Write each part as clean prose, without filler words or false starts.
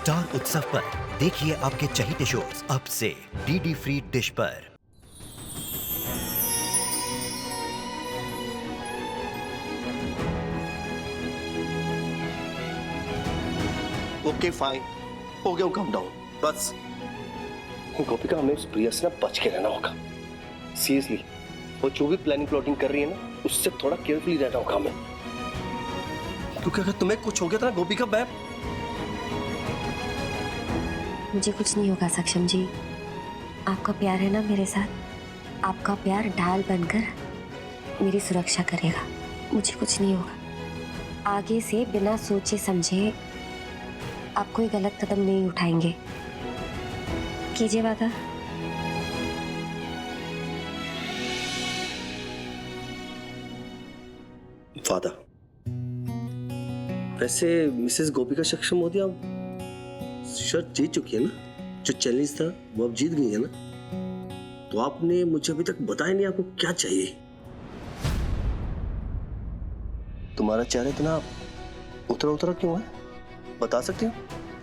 Star उत्सव पर देखिए आपके चहीते शोज अब से डीडी फ्री डिश पर। ओके फाइन, हो गया, कम डाउन बस। गोपिका, हमें उस प्रिया से ना बच के रहना होगा। सीरियसली, वो जो भी प्लानिंग प्लॉटिंग कर रही है ना, उससे थोड़ा केयरफुली रहना होगा हमें, क्योंकि अगर तुम्हें कुछ हो गया था ना गोपिका, मैं मुझे कुछ नहीं होगा सक्षम जी। आपका प्यार है ना मेरे साथ, आपका प्यार ढाल बनकर मेरी सुरक्षा करेगा। मुझे कुछ नहीं होगा। आगे से बिना सोचे समझे आप कोई गलत कदम नहीं उठाएंगे। कीजिए वादा। वादा। वैसे मिसेस गोपिका सक्षम मोदी आप शर्त जीत चुकी है ना, जो चैलेंज था वो अब जीत गई है ना, तो आपने मुझे अभी तक बताया नहीं आपको क्या चाहिए। तुम्हारा चेहरा इतना उतरा उतरा क्यों है, बता सकती हो?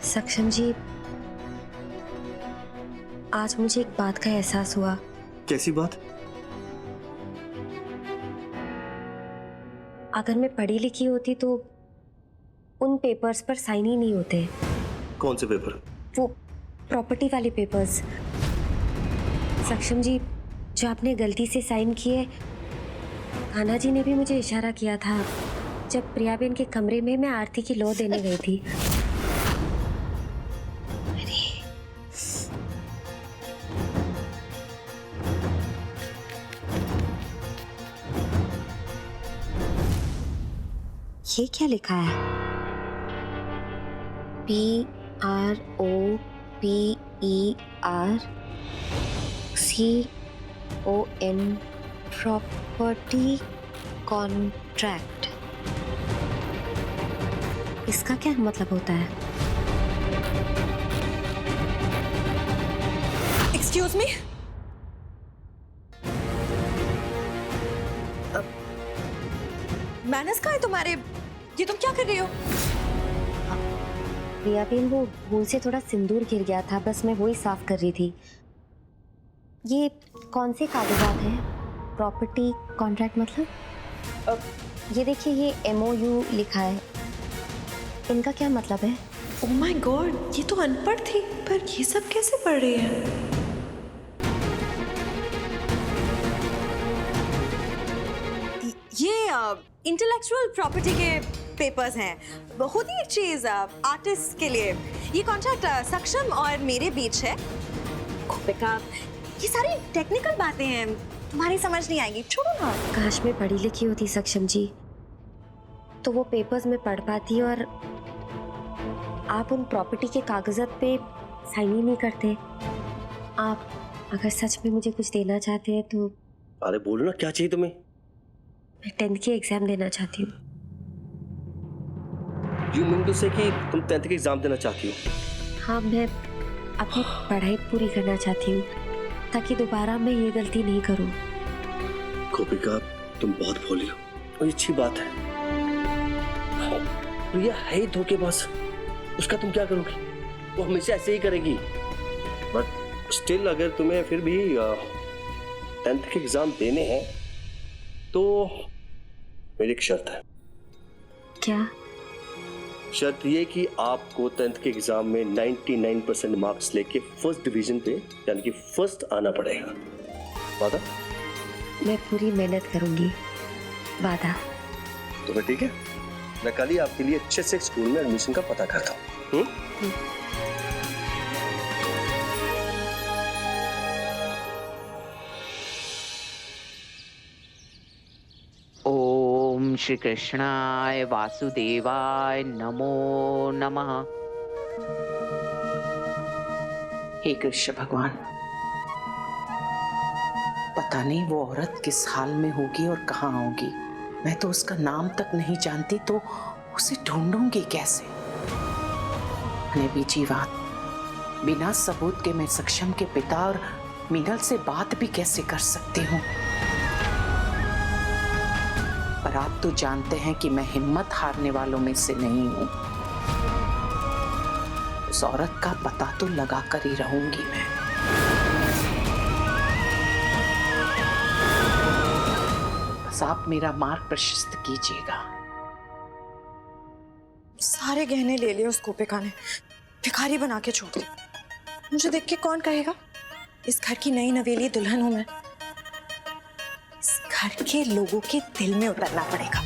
सक्षम जी, आज मुझे एक बात का एहसास हुआ। कैसी बात? अगर मैं पढ़ी लिखी होती तो उन पेपर्स पर साइन ही नहीं होते। कौन से पेपर? वो प्रॉपर्टी वाले पेपर्स। सक्षम जी, जो आपने गलती से साइन किए, कान्हा जी ने भी मुझे इशारा किया था जब प्रियाबेन के कमरे में मैं आरती की लो देने गई थी। ये क्या लिखा है? PROPERCON property contract. इसका क्या मतलब होता है? एक्सक्यूज मी, मैनर्स कहाँ है तुम्हारे? ये तुम क्या कर रही हो? प्रियाबेन, वो भूल से थोड़ा सिंदूर गिर गया था, बस मैं वही साफ कर रही थी। ये कौन से कागजात हैं? प्रॉपर्टी कॉन्ट्रैक्ट मतलब? ये देखिए, ये MOU लिखा है, इनका क्या मतलब है? ओह माय गॉड, ये तो अनपढ़ थी, पर ये सब कैसे पढ़ रही है? ये इंटेलेक्चुअल प्रॉपर्टी के पेपर्स हैं। बहुत ही चीज आर्टिस्ट के लिए। ये कॉन्ट्रैक्ट सक्षम और मेरे बीच है। गोपिका, ये सारी टेक्निकल बातें हैं, तुम्हारी समझ नहीं आएगी, छोड़ो ना। काश मैं पढ़ी लिखी होती सक्षम जी, तो वो पेपर्स में पढ़ पाती और आप उन प्रॉपर्टी के कागजात पे साइन ही नहीं करते। आप अगर सच में मुझे कुछ देना चाहते हैं तो। अरे बोलो ना, क्या चाहिए तुम्हें? मैं 10th की एग्जाम देना चाहती हूँ। यू मीन टू से कि तुम 10th के एग्जाम देना चाहती हो? हाँ, मैं अपनी पढ़ाई पूरी करना चाहती हूँ ताकि दोबारा मैं ये गलती नहीं करूँ। गोपिका, तुम बहुत भोली हो और ये अच्छी बात है। प्रिया है ही धोखेबाज, उसका तुम क्या करोगी? वो हमेशा ऐसे ही करेगी। बट स्टिल अगर तुम्हें फिर भी 10th के एग्जाम देने हैं तो मेरी एक शर्त है। क्या? शर्त ये कि आपको 10th के एग्जाम में 99% मार्क्स लेके फर्स्ट डिवीजन पे यानी कि फर्स्ट आना पड़ेगा। वादा? मैं पूरी मेहनत करूंगी। वादा। तो फिर ठीक है, मैं कल ही आपके लिए अच्छे से स्कूल में एडमिशन का पता करता हूँ। ओम श्री कृष्णाय वासुदेवाय नमो नमः। हे कृष्ण भगवान, पता नहीं वो औरत किस हाल में होगी और कहाँ होगी। मैं तो उसका नाम तक नहीं जानती, तो उसे ढूंढूंगी कैसे? अपने बीची बात, बिना सबूत के मैं सक्षम के पिता और मीनल से बात भी कैसे कर सकती हूँ? पर आप तो जानते हैं कि मैं हिम्मत हारने वालों में से नहीं हूं। उस औरत का पता तो लगा कर ही रहूंगी मैं। बस आप मेरा मार्ग प्रशस्त कीजिएगा। सारे गहने ले लिए उस गोपिका ने, भिखारी बना के छोड़ दिया। मुझे देख के कौन कहेगा इस घर की नई नवेली दुल्हन हूं मैं। इस घर के लोगों के दिल में उतरना पड़ेगा,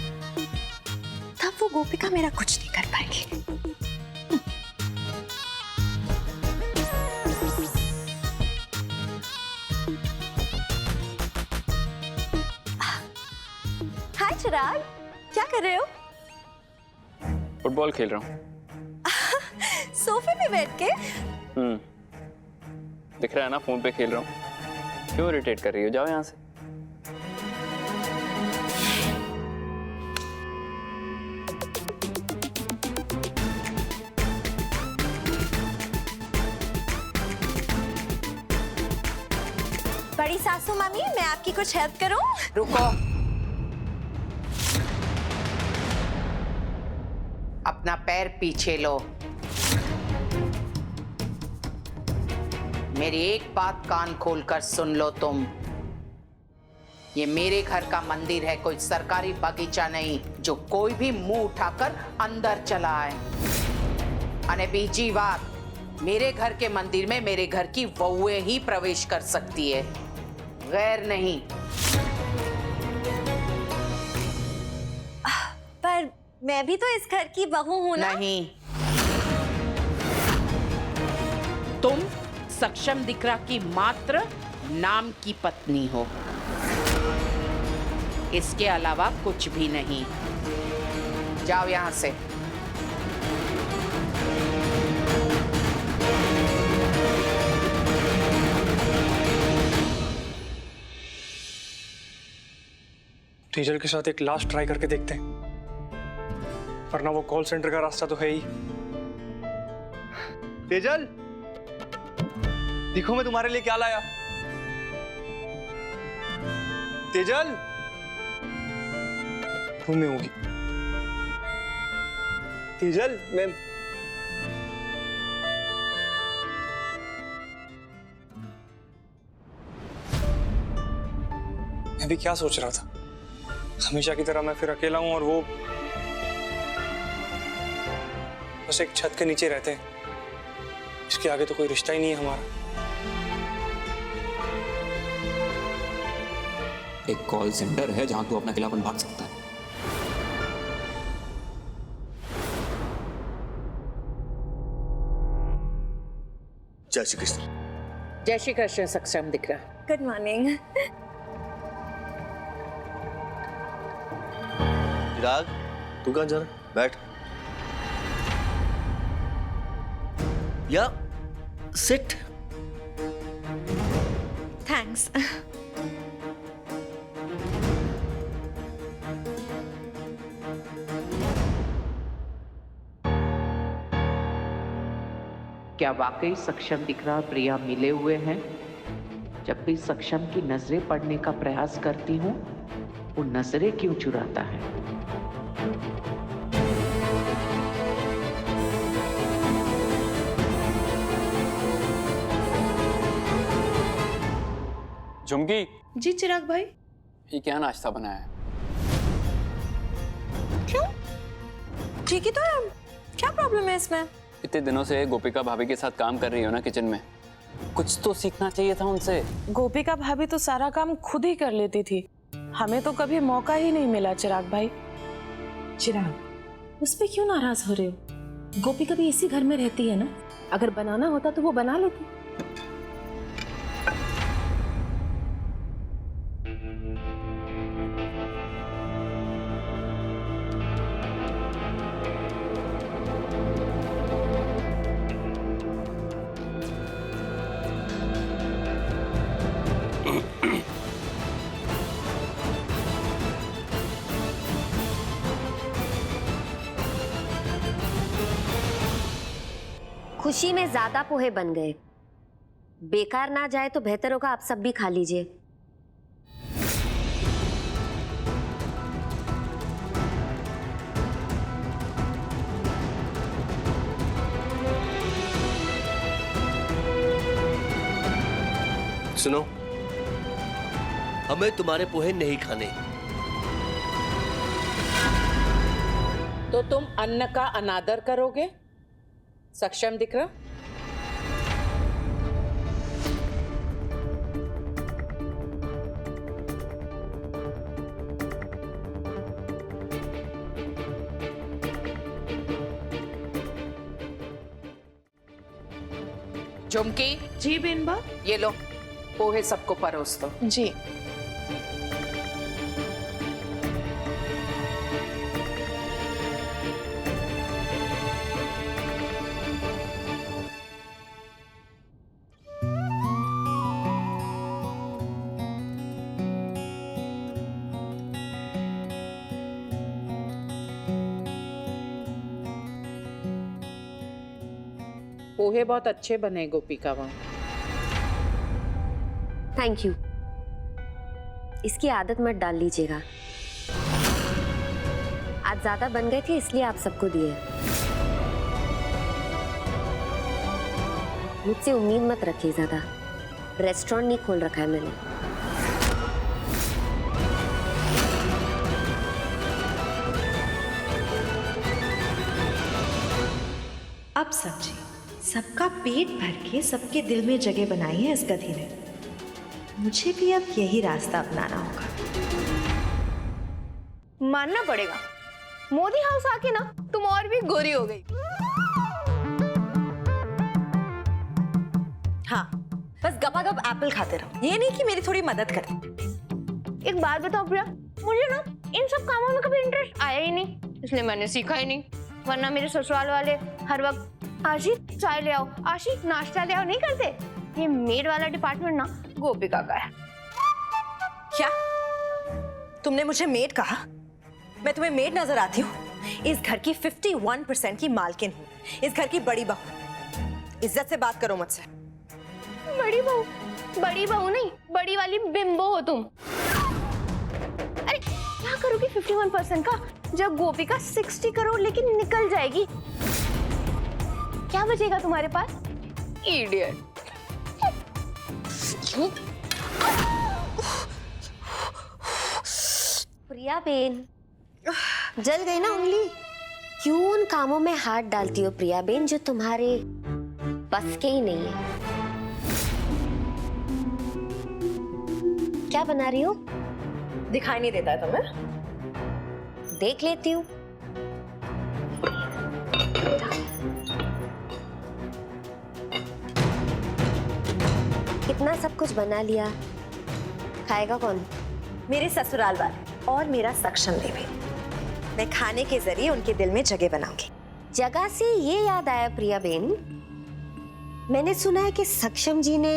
तब वो गोपिका मेरा कुछ नहीं कर पाएगी। हाय चिराग, क्या कर रहे हो? फुटबॉल खेल रहा हूँ। सोफे पे बैठ के? दिख रहा है ना, फोन पे खेल रहा हूँ। क्यों इरिटेट कर रही हो? जाओ यहाँ से। बड़ी सासू मामी, मैं आपकी कुछ हेल्प करूं? रुको, अपना पैर पीछे लो। मेरी एक बात कान खोलकर सुन लो तुम। ये मेरे घर का मंदिर है, कोई सरकारी बगीचा नहीं जो कोई भी मुंह उठाकर अंदर चला आए। अने बीजी बात, मेरे घर के मंदिर में मेरे घर की वहुएं ही प्रवेश कर सकती है, गैर नहीं। पर मैं भी तो इस घर की बहू हूं ना? नहीं, तुम सक्षम दिकरा की मात्र नाम की पत्नी हो, इसके अलावा कुछ भी नहीं। जाओ यहां से। तेजल के साथ एक लास्ट ट्राई करके देखते हैं, वरना वो कॉल सेंटर का रास्ता तो है ही। तेजल, देखो मैं तुम्हारे लिए क्या लाया। तेजल, रूम में होगी। तेजल, मैं भी क्या सोच रहा था, हमेशा की तरह मैं फिर अकेला हूं और वो बस एक छत के नीचे रहते हैं। इसके आगे तो कोई रिश्ता ही नहीं है हमारा। एक कॉल सेंटर है जहां तू अपना अकेलापन बांट सकता है। जय श्री कृष्ण। जय श्री कृष्ण सक्षम दिकरा। Good morning. चिराग, तू कहाँ जा रहा है? बैठ या सिट। थैंक्स। क्या वाकई सक्षम दिकरा और प्रिया मिले हुए हैं? जब भी सक्षम की नजरें पड़ने का प्रयास करती हूँ, वो नजरें क्यों चुराता है? झुमकी, जी चिराग भाई। ये क्या नाश्ता बनाया है? क्यों? ठीक ही तो है, क्या प्रॉब्लम है इसमें? इतने दिनों से गोपिका भाभी के साथ काम कर रही हो ना किचन में, कुछ तो सीखना चाहिए था उनसे। गोपिका भाभी तो सारा काम खुद ही कर लेती थी, हमें तो कभी मौका ही नहीं मिला। चिराग भाई, चिराग, उस पे क्यों नाराज हो रहे हो? गोपिका भी इसी घर में रहती है ना, अगर बनाना होता तो वो बना लेती। खुशी में ज्यादा पोहे बन गए, बेकार ना जाए तो बेहतर होगा आप सब भी खा लीजिए। सुनो, हमें तुम्हारे पोहे नहीं खाने। तो तुम अन्न का अनादर करोगे? सक्षम दिख रहा? झुमकी, जी बेनबा। ये लो पोहे सबको परोस दो। जी। पोहे बहुत अच्छे बने गोपिका वहाँ। Thank you. इसकी आदत मत डाल लीजिएगा। आज ज्यादा बन गए थे इसलिए आप सबको दिए। मुझसे उम्मीद मत रखिए ज्यादा। रेस्टोरेंट नहीं खोल रखा है मैंने। अब समझी, सबका पेट भर के सबके दिल में जगह बनाई है इस गधी ने। मुझे भी अब यही रास्ता अपनाना होगा। मानना पड़ेगा, मोदी हाउस आके ना तुम और भी गोरी हो गई। हाँ, बस गपागप एप्पल खाते रहो, ये नहीं कि मेरी थोड़ी मदद कर। एक बात बताओ प्रिया, मुझे ना इन सब कामों में कभी इंटरेस्ट आया ही नहीं, इसलिए मैंने सीखा ही नहीं। वरना मेरे ससुराल वाले हर वक्त आशी चाय ले आओ, आशी नाश्ता ले आओ नहीं करते। ये मेड वाला डिपार्टमेंट ना गोपिका का है। क्या तुमने मुझे मेड कहा? मैं तुम्हें मेड नजर आती हूँ? इस घर की 51% की मालकिन हूँ, इस घर की बड़ी बहू। इज्जत से बात करो मुझसे। बड़ी बहू? बड़ी बहू नहीं, बड़ी वाली बिंबो हो तुम। अरे क्या करोगी 51% का, जब गोपिका 60 करोड़ लेकिन निकल जाएगी? क्या बचेगा तुम्हारे पास? इडियट। प्रिया बेन, जल गई ना उंगली? क्यों उन कामों में हाथ डालती हो प्रिया बेन जो तुम्हारे बस के ही नहीं है? क्या बना रही हो? दिखाई नहीं देता है तुम्हें? देख लेती हूँ। कितना सब कुछ बना लिया, खाएगा कौन? मेरे ससुराल वाले और मेरा सक्षम देवी। मैं खाने के जरिए उनके दिल में जगह बनाऊंगी। जगह से ये याद आया प्रिया बेन, मैंने सुना है कि सक्षम जी ने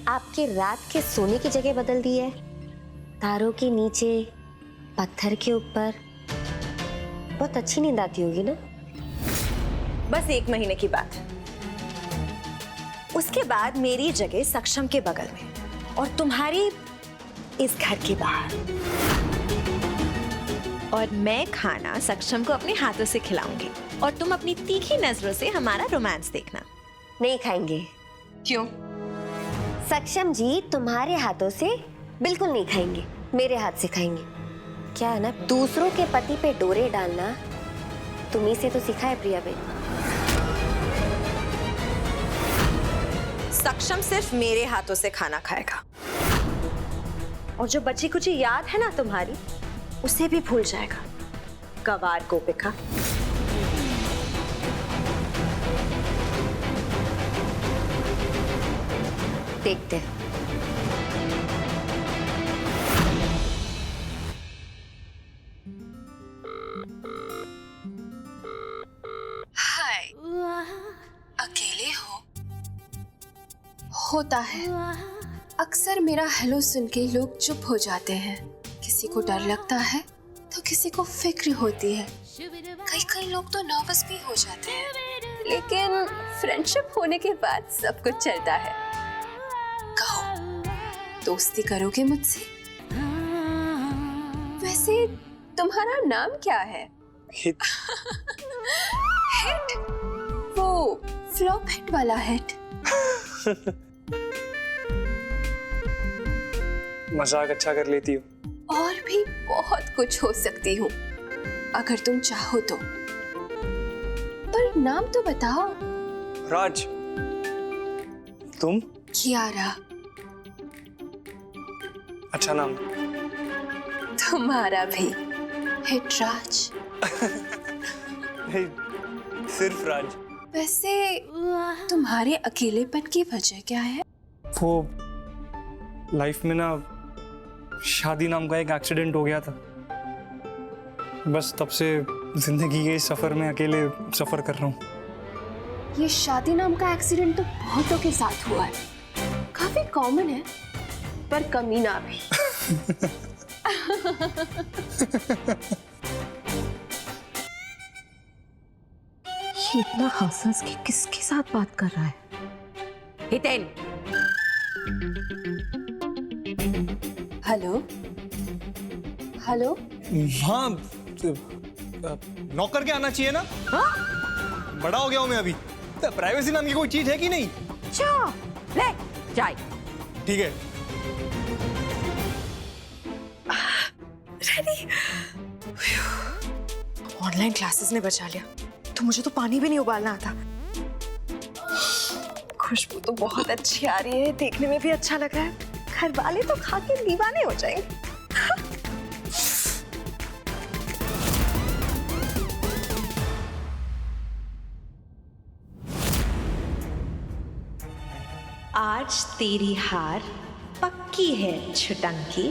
आपके रात के सोने की जगह बदल दी है। तारों के नीचे, पत्थर के ऊपर। बहुत अच्छी नींद आती होगी ना? बस 1 महीने की बात। उसके बाद मेरी जगह सक्षम के बगल में और तुम्हारी इस घर के बाहर। और मैं खाना सक्षम को अपने हाथों से खिलाऊंगी और तुम अपनी तीखी नजरों से हमारा रोमांस देखना। नहीं खाएंगे। क्यों? सक्षम जी तुम्हारे हाथों से बिल्कुल नहीं खाएंगे, मेरे हाथ से खाएंगे। क्या है ना, दूसरों के पति पे डोरे डालना तुम्ही से तो सीखा है प्रिया बेन। सक्षम सिर्फ मेरे हाथों से खाना खाएगा और जो बची कुची याद है ना तुम्हारी, उसे भी भूल जाएगा। गवार गोपिका। देखते हैं। हाय, अकेले हो? होता है, अक्सर मेरा हेलो सुन के लोग चुप हो जाते हैं। किसी को डर लगता है तो किसी को फिक्र होती है, कई लोग तो नर्वस भी हो जाते हैं। लेकिन फ्रेंडशिप होने के बाद सब कुछ चलता है। कहो, दोस्ती करोगे मुझसे? वैसे तुम्हारा नाम क्या है? हिट। हिट? वो फ्लॉप हिट वाला हिट? मजाक अच्छा कर लेती हो। और भी बहुत कुछ हो सकती हूँ अगर तुम चाहो तो। पर नाम तो बताओ। राज। तुम? कियारा। अच्छा नाम। तुम्हारा भी हिटराज। नहीं, सिर्फ राज। वैसे तुम्हारे अकेलेपन की वजह क्या है? वो लाइफ में ना शादी नाम का एक एक्सीडेंट हो गया था। बस तब से जिंदगी के इस सफर में अकेले सफर कर रहा हूँ। ये शादी नाम का एक्सीडेंट तो बहुतों के साथ हुआ है, काफी कॉमन है, पर कमीना भी। ये इतना हंस के किसके साथ बात कर रहा है? हितेन। Hello hello. हाँ, नौकर के आना चाहिए ना? हाँ? बड़ा हो गया हूँ मैं अभी। तो प्राइवेसी नाम की कोई चीज है कि नहीं? अच्छा, ले चाय। ठीक है। ऑनलाइन क्लासेस ने बचा लिया, तो मुझे तो पानी भी नहीं उबालना आता। खुशबू तो बहुत अच्छी आ रही है, देखने में भी अच्छा लग रहा है। घर वाले तो खा के दीवाने हो जाएंगे। आज तेरी हार पक्की है छुटंकी।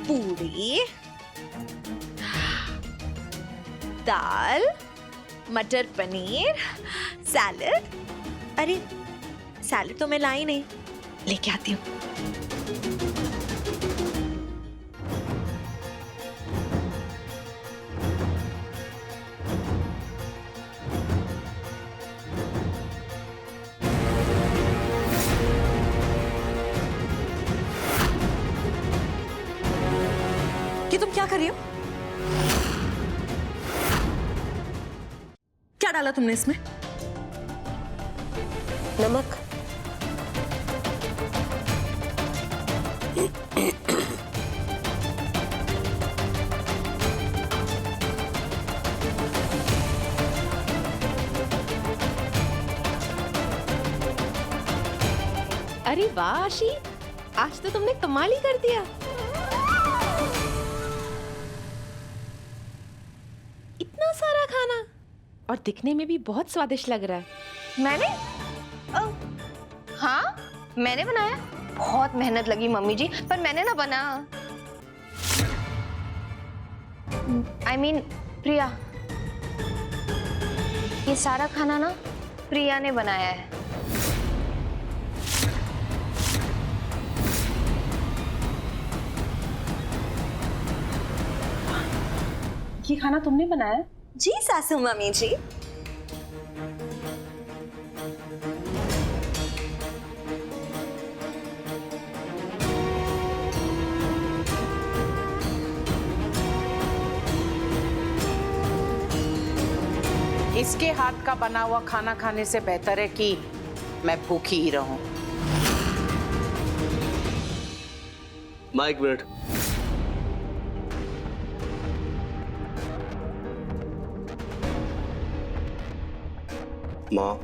पूरी, दाल, मटर पनीर, सैलड। अरे सैलड तो मैं लाई नहीं, लेके आती हूँ। ये तुम क्या कर रही हो? क्या डाला तुमने इसमें? नमक। अरे वाह आशी, आज तो तुमने कमाल ही कर दिया। इतना सारा खाना, और दिखने में भी बहुत स्वादिष्ट लग रहा है। मैंने? हाँ, मैंने बनाया। बहुत मेहनत लगी मम्मी जी, पर मैंने ना बना। I mean, प्रिया। ये सारा खाना ना प्रिया ने बनाया है। ये खाना तुमने बनाया? जी सासू मम्मी जी। इसके हाथ का बना हुआ खाना खाने से बेहतर है कि मैं भूखी ही रहूं। माँ एक मिनट। माँ,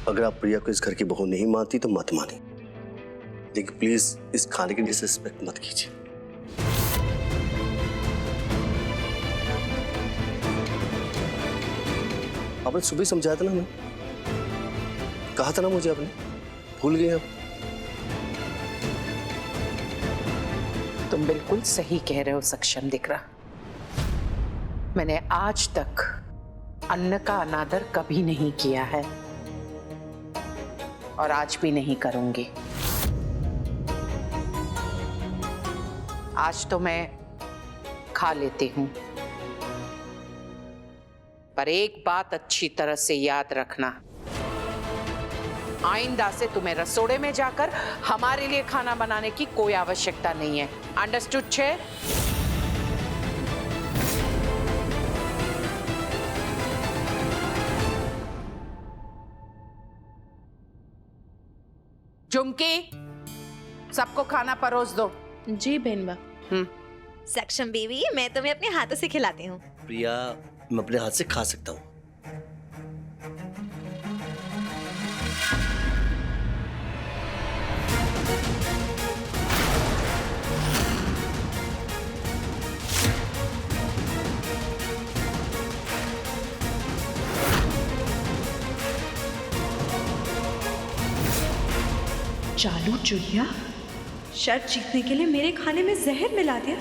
अगर आप प्रिया को इस घर की बहू नहीं मानती तो मत मानी, लेकिन प्लीज इस खाने की डिसरिस्पेक्ट मत कीजिए। आपने सुबह समझाया था ना, मैं कहा था ना मुझे, आपने भूल गए आप? तुम बिल्कुल सही कह रहे हो सक्षम दिख रहा। मैंने आज तक अन्न का अनादर कभी नहीं किया है और आज भी नहीं करूंगी। आज तो मैं खा लेती हूं, पर एक बात अच्छी तरह से याद रखना, आइंदा से तुम्हें रसोड़े में जाकर हमारे लिए खाना बनाने की कोई आवश्यकता नहीं है। अंडरस्टूड छे? चुमकी, सबको खाना परोस दो। जी बेनबा। सक्षम बेबी, मैं तुम्हें अपने हाथों से खिलाती हूँ। प्रिया, मैं अपने हाथ से खा सकता हूँ। चालू चुहिया, शर्त जीतने के लिए मेरे खाने में जहर मिला दिया।